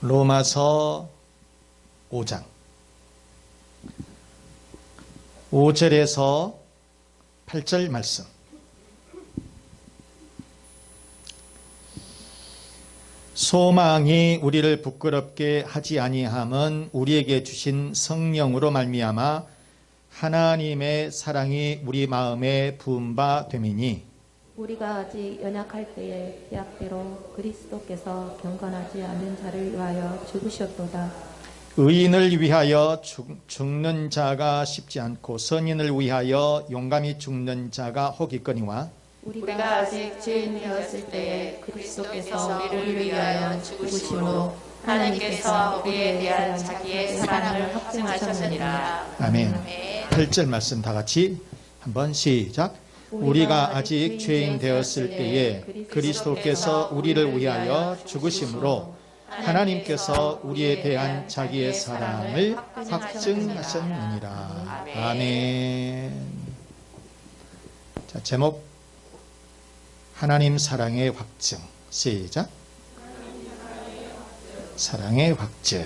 로마서 5장 5절에서 8절 말씀. 소망이 우리를 부끄럽게 하지 아니함은 우리에게 주신 성령으로 말미암아 하나님의 사랑이 우리 마음에 부은 바 됨이니, 우리가 아직 연약할 때에 약대로 그리스도께서 경건하지 않는 자를 위하여 죽으셨도다. 의인을 위하여 죽는 자가 쉽지 않고 선인을 위하여 용감히 죽는 자가 혹있거니와, 우리가 아직 죄인이었을 때에 그리스도께서 우리를 위하여 죽으심으로 하나님께서 우리에 대한 자기의 사랑을 확증하셨느니라. 아멘. 8절 말씀 다 같이 한번 시작. 우리가 아직 죄인 되었을 때에 그리스도께서 우리를 위하여 죽으심으로 하나님께서 우리에 대한 자기의 사랑을 확증하셨느니라. 아멘. 자, 제목 하나님 사랑의 확증. 시작. 사랑의 확증.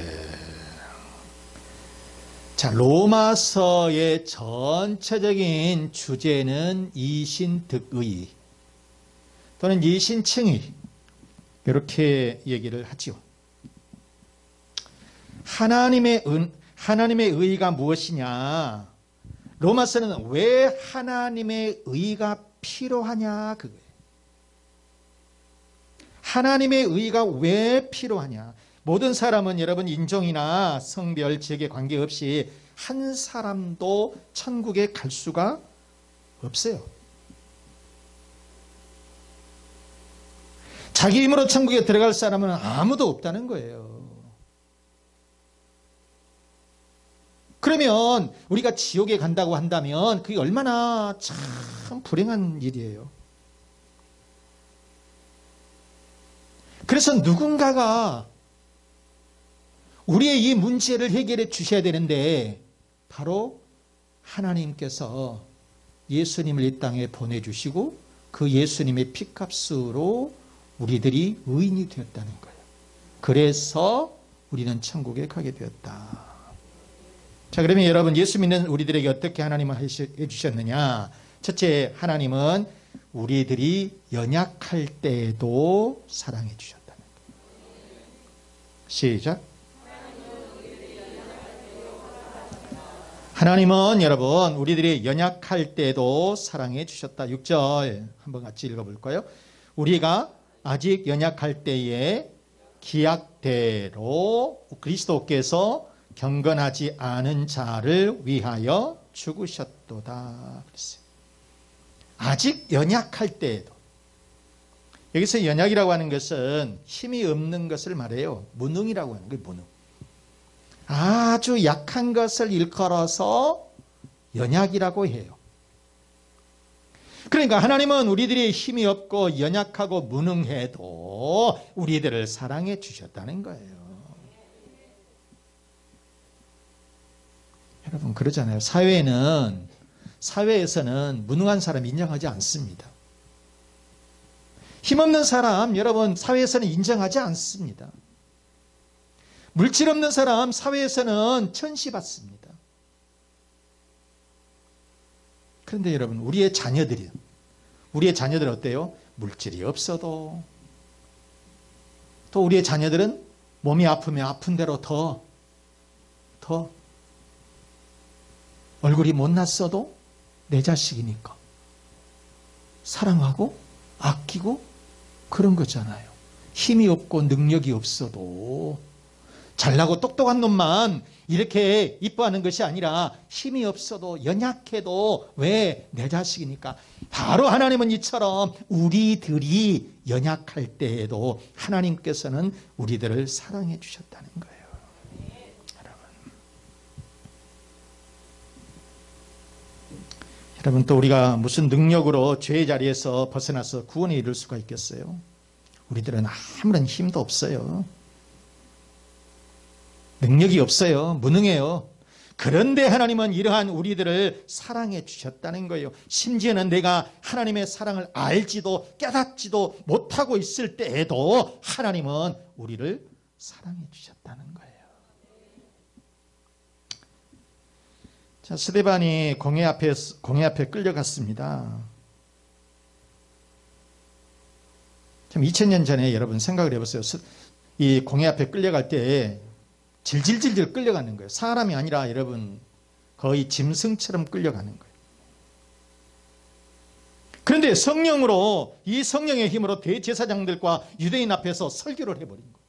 자, 로마서의 전체적인 주제는 이신득의 또는 이신칭의, 이렇게 얘기를 하죠. 하나님의 의가 무엇이냐? 로마서는 왜 하나님의 의가 필요하냐? 그거예요. 하나님의 의가 왜 필요하냐? 모든 사람은 여러분 인종이나 성별, 지역에 관계없이 한 사람도 천국에 갈 수가 없어요. 자기 힘으로 천국에 들어갈 사람은 아무도 없다는 거예요. 그러면 우리가 지옥에 간다고 한다면 그게 얼마나 참 불행한 일이에요. 그래서 누군가가 우리의 이 문제를 해결해 주셔야 되는데, 바로 하나님께서 예수님을 이 땅에 보내주시고 그 예수님의 피값으로 우리들이 의인이 되었다는 거예요. 그래서 우리는 천국에 가게 되었다. 자, 그러면 여러분, 예수 믿는 우리들에게 어떻게 하나님은 해주셨느냐? 첫째, 하나님은 우리들이 연약할 때에도 사랑해 주셨다는 거예요. 시작. 하나님은 여러분 우리들이 연약할 때도 사랑해 주셨다. 6절 한번 같이 읽어볼까요? 우리가 아직 연약할 때에 기약대로 그리스도께서 경건하지 않은 자를 위하여 죽으셨도다. 그랬어요. 아직 연약할 때에도. 여기서 연약이라고 하는 것은 힘이 없는 것을 말해요. 무능이라고 하는 거예요. 무능. 아주 약한 것을 일컬어서 연약이라고 해요. 그러니까 하나님은 우리들이 힘이 없고 연약하고 무능해도 우리들을 사랑해 주셨다는 거예요. 여러분 그러잖아요. 사회에서는 무능한 사람 인정하지 않습니다. 힘없는 사람 여러분 사회에서는 인정하지 않습니다. 물질 없는 사람 사회에서는 천시받습니다. 그런데 여러분 우리의 자녀들은 어때요? 물질이 없어도, 또 우리의 자녀들은 몸이 아프면 아픈 대로 더 얼굴이 못났어도 내 자식이니까 사랑하고 아끼고 그런 거잖아요. 힘이 없고 능력이 없어도, 잘나고 똑똑한 놈만 이렇게 이뻐하는 것이 아니라 힘이 없어도 연약해도 왜 내 자식이니까. 바로 하나님은 이처럼 우리들이 연약할 때에도 하나님께서는 우리들을 사랑해 주셨다는 거예요. 여러분 또 우리가 무슨 능력으로 죄의 자리에서 벗어나서 구원에 이룰 수가 있겠어요? 우리들은 아무런 힘도 없어요. 능력이 없어요. 무능해요. 그런데 하나님은 이러한 우리들을 사랑해 주셨다는 거예요. 심지어는 내가 하나님의 사랑을 알지도 깨닫지도 못하고 있을 때에도 하나님은 우리를 사랑해 주셨다는 거예요. 자, 스데반이 공회 앞에 끌려갔습니다. 참 2000년 전에 여러분 생각을 해보세요. 이 공회 앞에 끌려갈 때 질질질질 끌려가는 거예요. 사람이 아니라 여러분 거의 짐승처럼 끌려가는 거예요. 그런데 성령으로, 이 성령의 힘으로 대제사장들과 유대인 앞에서 설교를 해버린 거예요.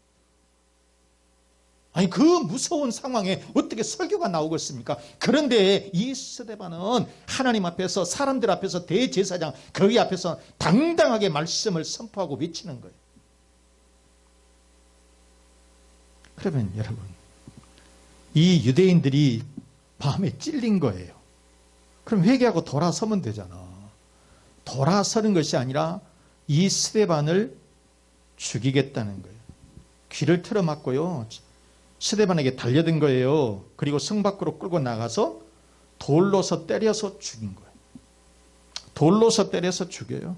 아니, 그 무서운 상황에 어떻게 설교가 나오겠습니까? 그런데 이 스데반은 하나님 앞에서, 사람들 앞에서, 대제사장 거기 앞에서 당당하게 말씀을 선포하고 외치는 거예요. 그러면 여러분, 이 유대인들이 마음에 찔린 거예요. 그럼 회개하고 돌아서면 되잖아. 돌아서는 것이 아니라 이 스데반을 죽이겠다는 거예요. 귀를 틀어막고요, 스데반에게 달려든 거예요. 그리고 성 밖으로 끌고 나가서 돌로서 때려서 죽인 거예요. 돌로서 때려서 죽여요.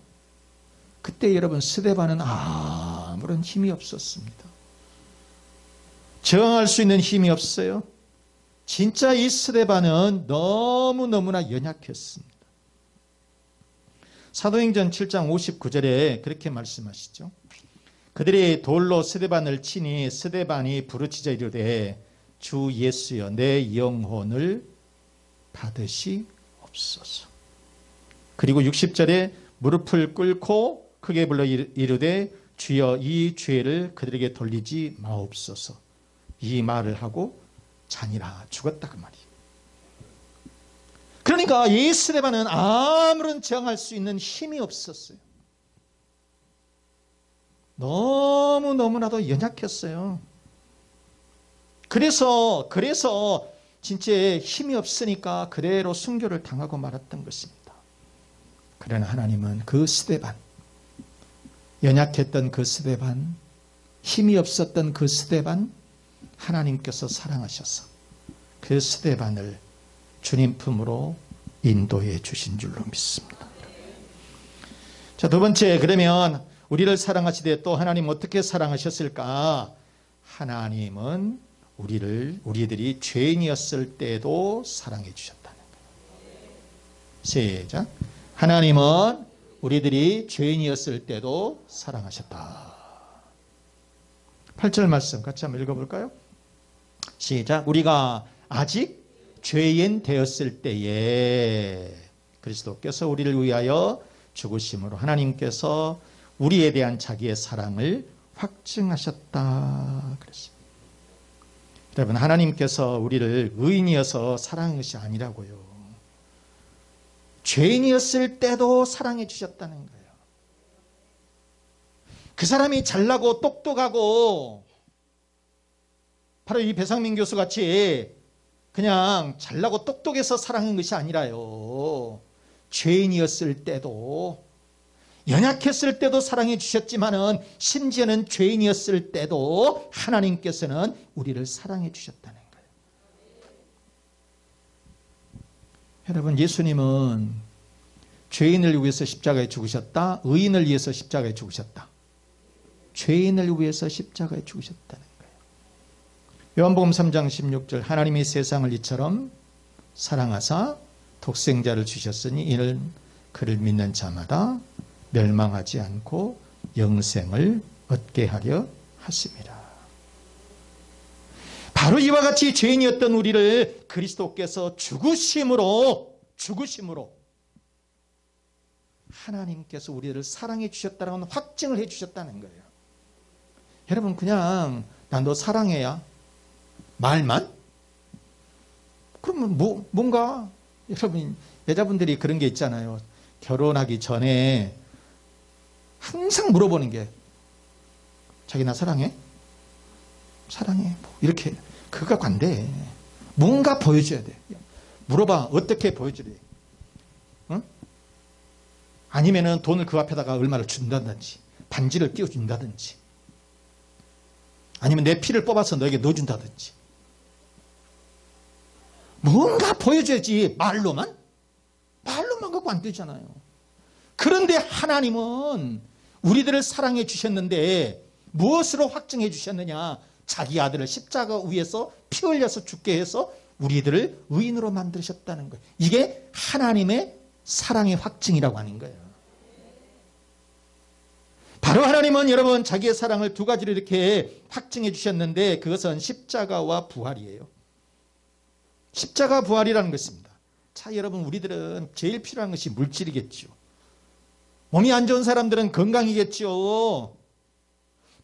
그때 여러분, 스데반은 아무런 힘이 없었습니다. 저항할 수 있는 힘이 없어요. 진짜 이 스데반은 너무너무나 연약했습니다. 사도행전 7장 59절에 그렇게 말씀하시죠. 그들이 돌로 스데반을 치니 스데반이 부르짖어 이르되 주 예수여 내 영혼을 받으시옵소서. 그리고 60절에 무릎을 꿇고 크게 불러 이르되 주여 이 죄를 그들에게 돌리지 마옵소서. 이 말을 하고 자니라 죽었다 그 말이에요. 그러니까 이 스데반은 아무런 저항할 수 있는 힘이 없었어요. 너무나도 연약했어요. 그래서 진짜 힘이 없으니까 그대로 순교를 당하고 말았던 것입니다. 그러나 하나님은 그 스데반, 연약했던 그 스데반, 힘이 없었던 그 스데반, 하나님께서 사랑하셔서 그 스데반을 주님 품으로 인도해 주신 줄로 믿습니다. 자, 두 번째, 그러면 우리를 사랑하시되 또 하나님 어떻게 사랑하셨을까? 하나님은 우리들이 죄인이었을 때도 사랑해 주셨다는 거예요. 시작. 하나님은 우리들이 죄인이었을 때도 사랑하셨다. 8절 말씀 같이 한번 읽어볼까요? 시작. 우리가 아직 죄인 되었을 때에 그리스도께서 우리를 위하여 죽으심으로 하나님께서 우리에 대한 자기의 사랑을 확증하셨다 그랬습니다. 여러분, 하나님께서 우리를 의인이어서 사랑한 것이 아니라고요. 죄인이었을 때도 사랑해 주셨다는 거예요. 그 사람이 잘나고 똑똑하고 바로 이 배상민 교수 같이 그냥 잘나고 똑똑해서 사랑한 것이 아니라요. 죄인이었을 때도, 연약했을 때도 사랑해 주셨지만은 심지어는 죄인이었을 때도 하나님께서는 우리를 사랑해 주셨다는 거예요. 여러분, 예수님은 죄인을 위해서 십자가에 죽으셨다, 의인을 위해서 십자가에 죽으셨다. 죄인을 위해서 십자가에 죽으셨다는 거예요. 요한복음 3장 16절 하나님이 세상을 이처럼 사랑하사 독생자를 주셨으니 이는 그를 믿는 자마다 멸망하지 않고 영생을 얻게 하려 하심이라. 바로 이와 같이 죄인이었던 우리를 그리스도께서 죽으심으로 하나님께서 우리를 사랑해 주셨다는 확증을 해 주셨다는 거예요. 여러분, 그냥 난 너 사랑해야 말만? 그러면 뭔가 여러분, 여자분들이 그런 게 있잖아요. 결혼하기 전에 항상 물어보는 게 자기 나 사랑해? 사랑해. 이렇게 그가 관대해. 뭔가 보여줘야 돼. 물어봐. 어떻게 보여줘야 돼? 응? 아니면은 돈을 그 앞에다가 얼마를 준다든지 반지를 끼워준다든지 아니면 내 피를 뽑아서 너에게 넣어준다든지 뭔가 보여줘야지. 말로만 갖고 안 되잖아요. 그런데 하나님은 우리들을 사랑해 주셨는데 무엇으로 확증해 주셨느냐? 자기 아들을 십자가 위에서 피 흘려서 죽게 해서 우리들을 의인으로 만드셨다는 거예요. 이게 하나님의 사랑의 확증이라고 하는 거예요. 바로 하나님은 여러분 자기의 사랑을 두 가지로 이렇게 확증해 주셨는데 그것은 십자가와 부활이에요. 십자가 부활이라는 것입니다. 자, 여러분 우리들은 제일 필요한 것이 물질이겠죠. 몸이 안 좋은 사람들은 건강이겠죠.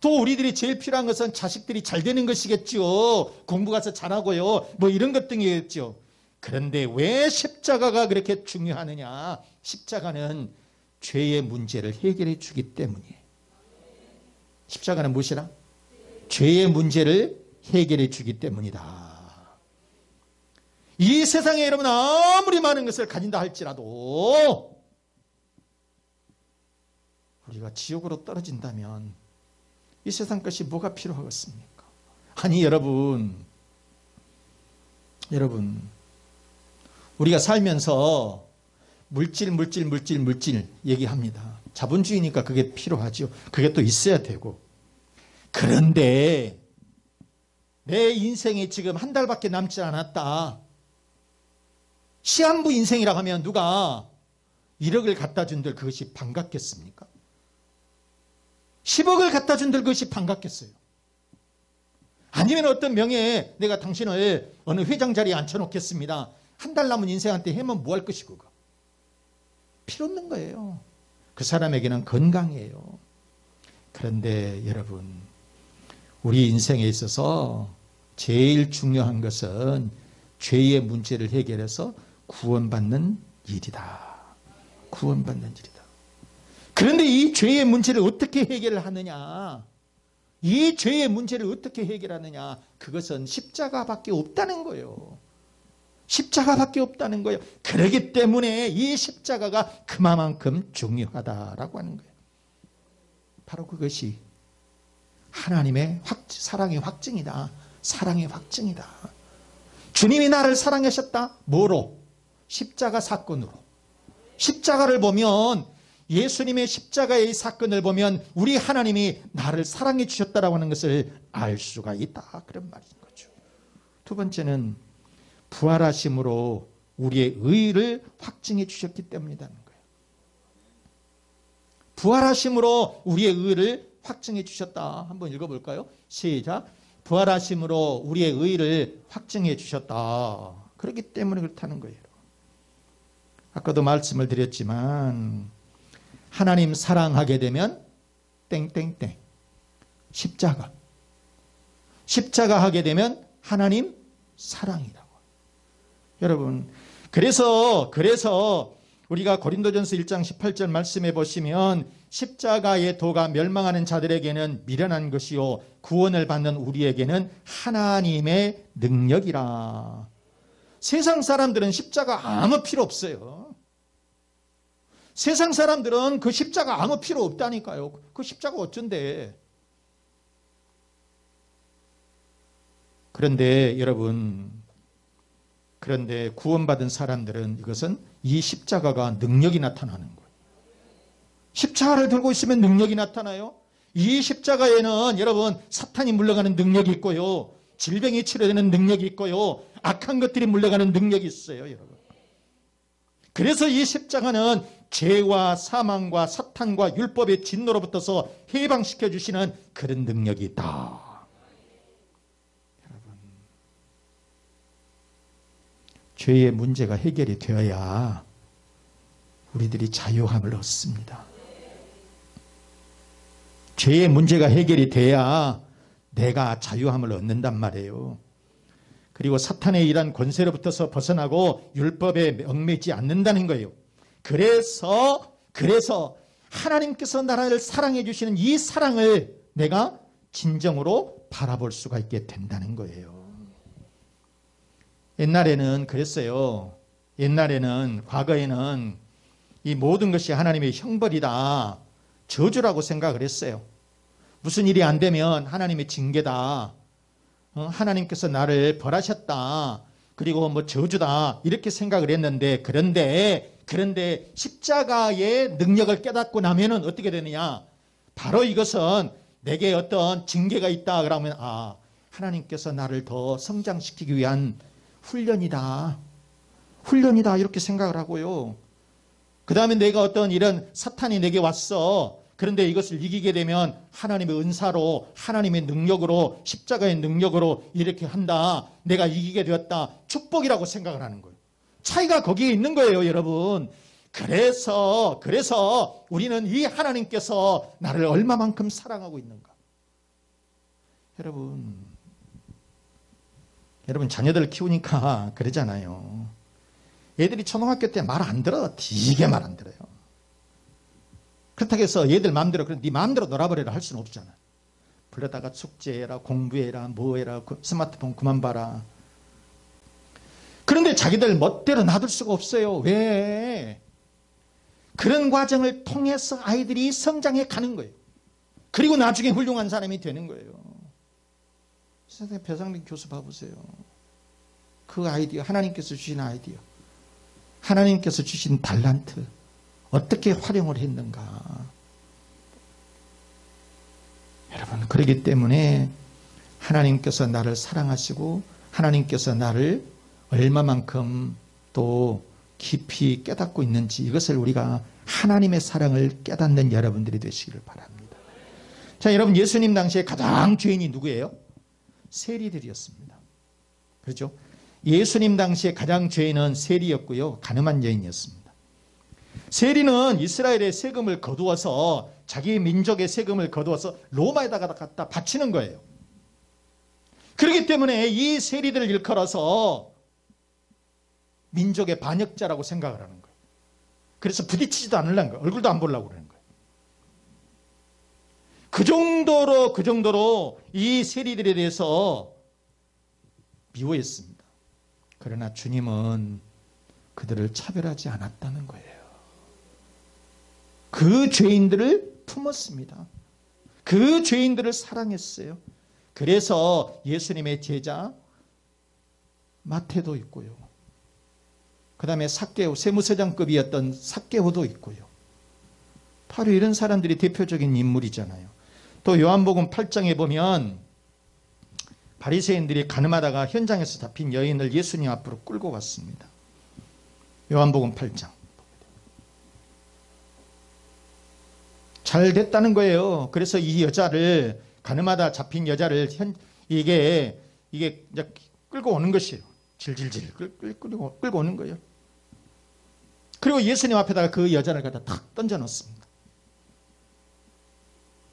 또 우리들이 제일 필요한 것은 자식들이 잘 되는 것이겠죠. 공부 가서 잘하고요. 뭐 이런 것 등이겠죠. 그런데 왜 십자가가 그렇게 중요하느냐? 십자가는 죄의 문제를 해결해 주기 때문이에요. 십자가는 무엇이라? 죄의 문제를 해결해 주기 때문이다. 이 세상에 여러분 아무리 많은 것을 가진다 할지라도 우리가 지옥으로 떨어진다면 이 세상 것이 뭐가 필요하겠습니까? 아니 여러분 우리가 살면서 물질 얘기합니다. 자본주의니까 그게 필요하죠. 그게 또 있어야 되고. 그런데 내 인생이 지금 한 달밖에 남지 않았다. 시한부 인생이라고 하면 누가 1억을 갖다 준들 그것이 반갑겠습니까? 10억을 갖다 준들 그것이 반갑겠어요? 아니면 어떤 명예에 내가 당신을 어느 회장 자리에 앉혀놓겠습니다. 한 달 남은 인생한테 해면 뭐 할 것이고 필요 없는 거예요. 그 사람에게는 건강이에요. 그런데 여러분 우리 인생에 있어서 제일 중요한 것은 죄의 문제를 해결해서 구원받는 일이다. 구원받는 일이다. 그런데 이 죄의 문제를 어떻게 해결을 하느냐? 이 죄의 문제를 어떻게 해결하느냐? 그것은 십자가밖에 없다는 거예요. 십자가밖에 없다는 거예요. 그렇기 때문에 이 십자가가 그만큼 중요하다라고 하는 거예요. 바로 그것이 하나님의 사랑의 확증이다. 사랑의 확증이다. 주님이 나를 사랑하셨다. 뭐로? 십자가 사건으로. 십자가를 보면 예수님의 십자가의 사건을 보면 우리 하나님이 나를 사랑해 주셨다라고 하는 것을 알 수가 있다. 그런 말인 거죠. 두 번째는 부활하심으로 우리의 의를 확증해 주셨기 때문이라는 거예요. 부활하심으로 우리의 의를 확증해 주셨다. 한번 읽어볼까요? 시작. 부활하심으로 우리의 의를 확증해 주셨다. 그렇기 때문에 그렇다는 거예요. 아까도 말씀을 드렸지만 하나님 사랑하게 되면 땡땡땡 십자가 하게 되면 하나님 사랑이라고. 여러분 그래서 우리가 고린도전서 1장 18절 말씀해 보시면 십자가의 도가 멸망하는 자들에게는 미련한 것이요 구원을 받는 우리에게는 하나님의 능력이라. 세상 사람들은 십자가 아무 필요 없어요. 세상 사람들은 그 십자가 아무 필요 없다니까요. 그 십자가 어쩐데. 그런데 여러분 그런데 구원받은 사람들은 이것은 이 십자가가 능력이 나타나는 거예요. 십자가를 들고 있으면 능력이 나타나요. 이 십자가에는 여러분 사탄이 물러가는 능력이 있고요. 질병이 치료되는 능력이 있고요. 악한 것들이 물러가는 능력이 있어요. 여러분. 그래서 이 십자가는 죄와 사망과 사탄과 율법의 진노로부터서 해방시켜 주시는 그런 능력이 있다. 죄의 문제가 해결이 되어야 우리들이 자유함을 얻습니다. 죄의 문제가 해결이 돼야 내가 자유함을 얻는단 말이에요. 그리고 사탄의 일한 권세로부터서 벗어나고 율법에 얽매이지 않는다는 거예요. 그래서 하나님께서 나를 사랑해 주시는 이 사랑을 내가 진정으로 바라볼 수가 있게 된다는 거예요. 옛날에는 그랬어요. 과거에는 이 모든 것이 하나님의 형벌이다. 저주라고 생각을 했어요. 무슨 일이 안 되면 하나님의 징계다. 하나님께서 나를 벌하셨다. 그리고 뭐 저주다. 이렇게 생각을 했는데 그런데 십자가의 능력을 깨닫고 나면은 어떻게 되느냐? 바로 이것은 내게 어떤 징계가 있다 그러면 하나님께서 나를 더 성장시키기 위한 훈련이다. 훈련이다. 이렇게 생각을 하고요. 그 다음에 내가 어떤 이런 사탄이 내게 왔어. 그런데 이것을 이기게 되면 하나님의 은사로, 하나님의 능력으로, 십자가의 능력으로 이렇게 한다. 내가 이기게 되었다. 축복이라고 생각을 하는 거예요. 차이가 거기에 있는 거예요, 여러분. 그래서 우리는 이 하나님께서 나를 얼마만큼 사랑하고 있는가. 여러분 자녀들 키우니까 그러잖아요. 애들이 초등학교 때 말 안 들어. 되게 말 안 들어요. 그렇다고 해서 얘들 마음대로, 네 마음대로 놀아버리라 할 수는 없잖아. 불러다가 숙제해라, 공부해라, 뭐해라, 스마트폰 그만 봐라. 그런데 자기들 멋대로 놔둘 수가 없어요. 왜? 그런 과정을 통해서 아이들이 성장해 가는 거예요. 그리고 나중에 훌륭한 사람이 되는 거예요. 선생님 배상민 교수 봐보세요. 그 아이디어, 하나님께서 주신 아이디어, 하나님께서 주신 달란트 어떻게 활용을 했는가. 여러분, 그렇기 때문에 하나님께서 나를 사랑하시고 하나님께서 나를 얼마만큼 또 깊이 깨닫고 있는지, 이것을 우리가 하나님의 사랑을 깨닫는 여러분들이 되시기를 바랍니다. 자, 여러분, 예수님 당시에 가장 죄인이 누구예요? 세리들이었습니다. 그렇죠? 예수님 당시에 가장 죄인은 세리였고요, 가늠한 여인이었습니다. 세리는 이스라엘의 세금을 거두어서, 자기 민족의 세금을 거두어서 로마에다가 갖다 바치는 거예요. 그렇기 때문에 이 세리들을 일컬어서 민족의 반역자라고 생각을 하는 거예요. 그래서 부딪히지도 않으려는 거예요. 얼굴도 안 보려고 그러는 거예요. 그 정도로 이 세리들에 대해서 미워했습니다. 그러나 주님은 그들을 차별하지 않았다는 거예요. 그 죄인들을 품었습니다. 그 죄인들을 사랑했어요. 그래서 예수님의 제자 마태도 있고요. 그 다음에 삭개오, 세무서장급이었던 삭개오도 있고요. 바로 이런 사람들이 대표적인 인물이잖아요. 또 요한복음 8장에 보면 바리새인들이 가늠하다가 현장에서 잡힌 여인을 예수님 앞으로 끌고 갔습니다. 요한복음 8장. 잘 됐다는 거예요. 그래서 이 여자를, 가늠하다 잡힌 여자를 이게 이제 끌고 오는 것이에요. 질질질 끌고 오는 거예요. 그리고 예수님 앞에다가 그 여자를 갖다 탁 던져 놓습니다.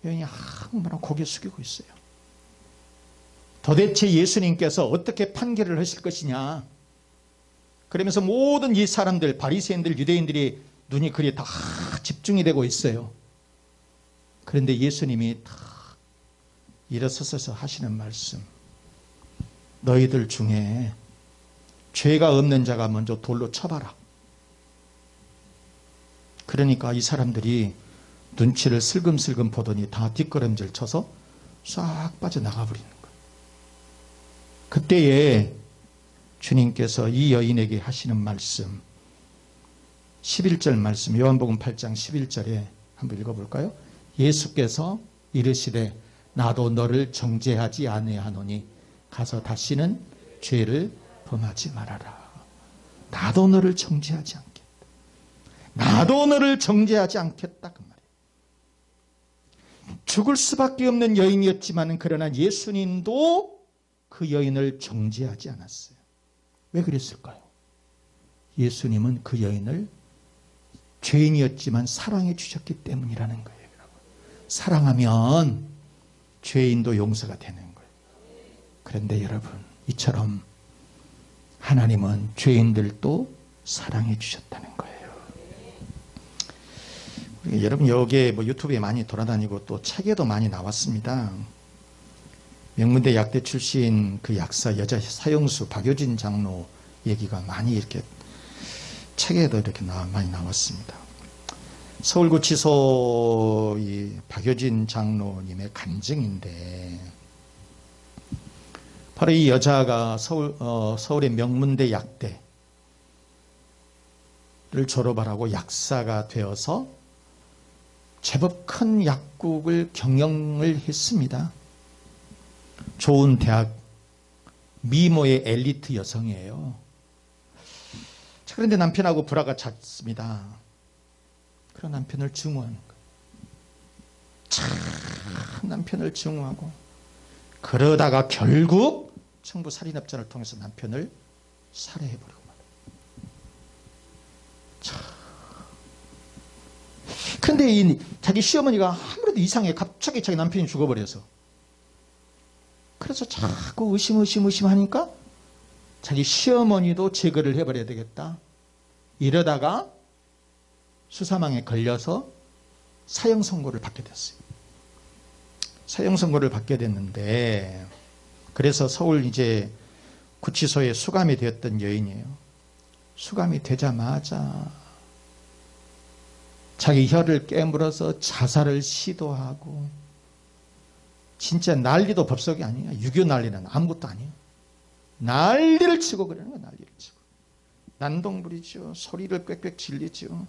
여인이 한번만 고개 숙이고 있어요. 도대체 예수님께서 어떻게 판결을 하실 것이냐. 그러면서 모든 이 사람들, 바리새인들, 유대인들이 눈이 그리 다 집중이 되고 있어요. 그런데 예수님이 다 일어서서 하시는 말씀, 너희들 중에 죄가 없는 자가 먼저 돌로 쳐봐라. 그러니까 이 사람들이 눈치를 슬금슬금 보더니 다 뒷걸음질 쳐서 싹 빠져나가 버리는 거예요. 그때에 주님께서 이 여인에게 하시는 말씀, 11절 말씀, 요한복음 8장 11절에 한번 읽어볼까요? 예수께서 이르시되 나도 너를 정죄하지 아니하노니 가서 다시는 죄를 범하지 말아라. 나도 너를 정죄하지 않겠다. 나도 너를 정죄하지 않겠다. 그 말이에요. 죽을 수밖에 없는 여인이었지만 그러나 예수님도 그 여인을 정죄하지 않았어요. 왜 그랬을까요? 예수님은 그 여인을 죄인이었지만 사랑해 주셨기 때문이라는 거예요. 사랑하면 죄인도 용서가 되는 거예요. 그런데 여러분, 이처럼 하나님은 죄인들도 사랑해 주셨다는 거예요. 여러분, 여기에 유튜브에 많이 돌아다니고 또 책에도 많이 나왔습니다. 명문대 약대 출신 그 약사 여자 사형수 박효진 장로 얘기가 많이 이렇게 책에도 이렇게 많이 나왔습니다. 서울구치소 이 박효진 장로님의 간증인데, 바로 이 여자가 서울의 명문대 약대를 졸업하고 약사가 되어서 제법 큰 약국을 경영을 했습니다. 좋은 대학 미모의 엘리트 여성이에요. 자, 그런데 남편하고 불화가 잦습니다. 그런 남편을 증오하는 거예요. 참 남편을 증오하고, 그러다가 결국 청부 살인업자를 통해서 남편을 살해해버리고 말아요. 참. 그런데 이 자기 시어머니가 아무래도 이상해. 갑자기 자기 남편이 죽어버려서. 그래서 자꾸 의심하니까 자기 시어머니도 제거를 해버려야 되겠다. 이러다가 수사망에 걸려서 사형 선고를 받게 됐어요. 사형 선고를 받게 됐는데, 그래서 서울 이제 구치소에 수감이 되었던 여인이에요. 수감이 되자마자 자기 혀를 깨물어서 자살을 시도하고, 진짜 난리도 법석이 아니에요. 6.25 난리는 아무것도 아니에요. 난리를 치고 그러는 거예요. 난리를 치고. 난동부리죠. 소리를 꽥꽥 질리죠.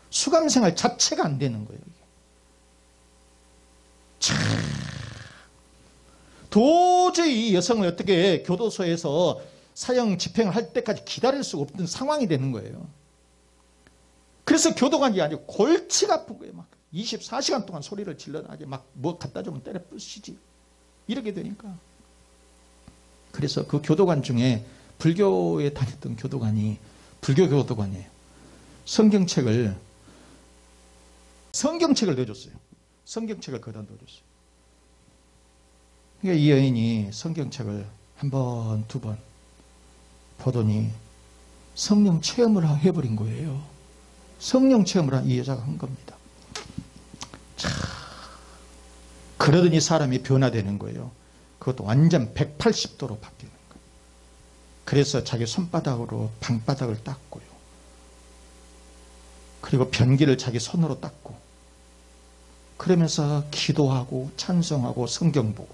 수감생활 자체가 안 되는 거예요. 이게. 참. 도저히 이 여성을 어떻게 교도소에서 사형 집행을 할 때까지 기다릴 수가 없던 상황이 되는 거예요. 그래서 교도관이 아니고 골치가 아픈 거예요. 막 24시간 동안 소리를 질러나게 막 뭐 갖다 주면 때려 부시지. 이렇게 되니까. 그래서 그 교도관 중에 불교에 다녔던 교도관이, 불교 교도관이에요. 성경책을 넣어줬어요. 성경책을 거기다 넣어줬어요. 그러니까 이 여인이 성경책을 한 번, 두 번 보더니 성령 체험을 해버린 거예요. 성령 체험을 이 여자가 한 겁니다. 참. 그러더니 사람이 변화되는 거예요. 그것도 완전 180도로 바뀌는 거예요. 그래서 자기 손바닥으로 방바닥을 닦고요. 그리고 변기를 자기 손으로 닦고, 그러면서 기도하고 찬송하고 성경 보고.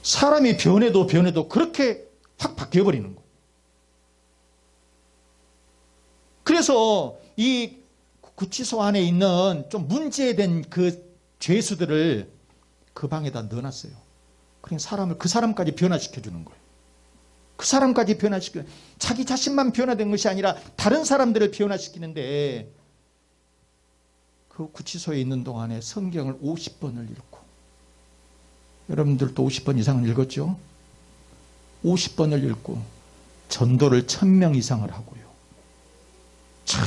사람이 변해도 그렇게 확 바뀌어버리는 거예요. 그래서 이 구치소 안에 있는 좀 문제된 그 죄수들을 그 방에다 넣어놨어요. 그러니까 그 사람까지 변화시켜주는 거예요. 그 사람까지 자기 자신만 변화된 것이 아니라 다른 사람들을 변화시키는데, 그 구치소에 있는 동안에 성경을 50번을 읽고, 여러분들도 50번 이상을 읽었죠? 50번을 읽고 전도를 1000명 이상을 하고요. 참.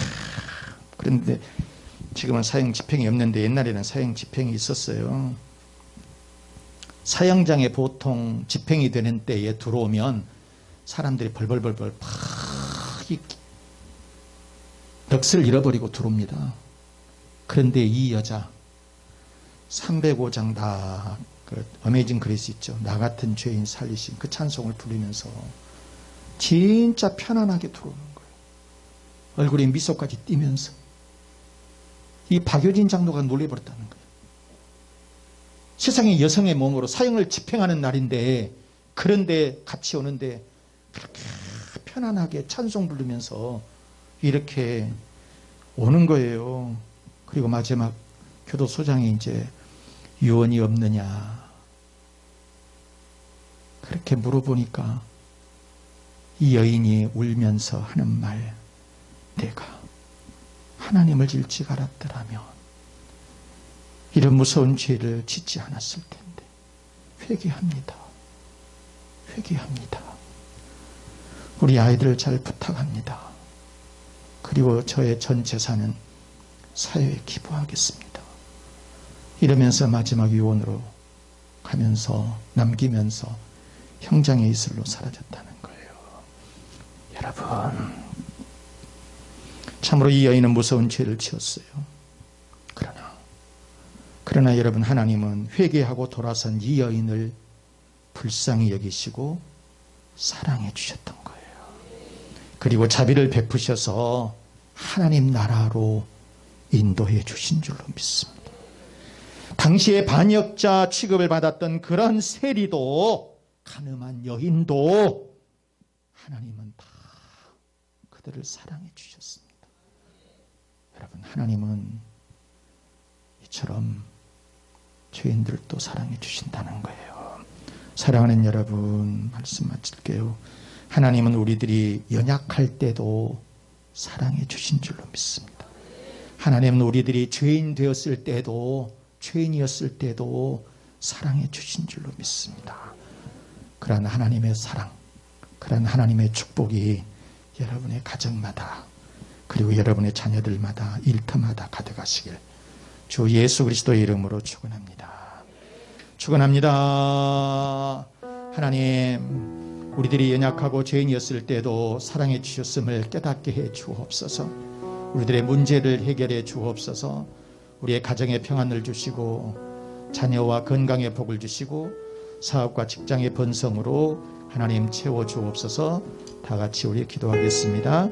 그런데 지금은 사형 집행이 없는데 옛날에는 사형 집행이 있었어요. 사형장에 보통 집행이 되는 때에 들어오면 사람들이 벌벌벌벌 막 넋을 잃어버리고 들어옵니다. 그런데 이 여자 305장 다 그 어메이징 그레이스 있죠. 나 같은 죄인 살리신 그 찬송을 부르면서 진짜 편안하게 들어오는 거예요. 얼굴에 미소까지 띄면서. 이 박효진 장로가 놀래버렸다는 거예요. 세상에 여성의 몸으로 사형을 집행하는 날인데, 그런데 같이 오는데 그렇게 편안하게 찬송 부르면서 이렇게 오는 거예요. 그리고 마지막 교도소장이 이제 유언이 없느냐 그렇게 물어보니까 이 여인이 울면서 하는 말, 내가 하나님을 일찍 알았더라면 이런 무서운 죄를 짓지 않았을 텐데 회개합니다. 회개합니다. 우리 아이들을 잘 부탁합니다. 그리고 저의 전 재산은 사회에 기부하겠습니다. 이러면서 마지막 유언으로 가면서 남기면서 형장의 이슬로 사라졌다는 거예요. 여러분, 참으로 이 여인은 무서운 죄를 지었어요. 그러나 여러분, 하나님은 회개하고 돌아선 이 여인을 불쌍히 여기시고 사랑해 주셨던 거예요. 그리고 자비를 베푸셔서 하나님 나라로 인도해 주신 줄로 믿습니다. 당시에 반역자 취급을 받았던 그런 세리도, 가늠한 여인도 하나님은 다 그들을 사랑해 주셨습니다. 여러분, 하나님은 이처럼 죄인들도 사랑해 주신다는 거예요. 사랑하는 여러분, 말씀 마칠게요. 하나님은 우리들이 연약할 때도 사랑해 주신 줄로 믿습니다. 하나님은 우리들이 죄인 되었을 때도, 죄인이었을 때도 사랑해 주신 줄로 믿습니다. 그러한 하나님의 사랑, 그러한 하나님의 축복이 여러분의 가정마다, 그리고 여러분의 자녀들마다, 일터마다 가득하시길 주 예수 그리스도의 이름으로 축원합니다. 축원합니다. 하나님, 우리들이 연약하고 죄인이었을 때도 사랑해 주셨음을 깨닫게 해 주옵소서. 우리들의 문제를 해결해 주옵소서. 우리의 가정에 평안을 주시고 자녀와 건강의 복을 주시고 사업과 직장의 번성으로 하나님 채워 주옵소서. 다 같이 우리 기도하겠습니다.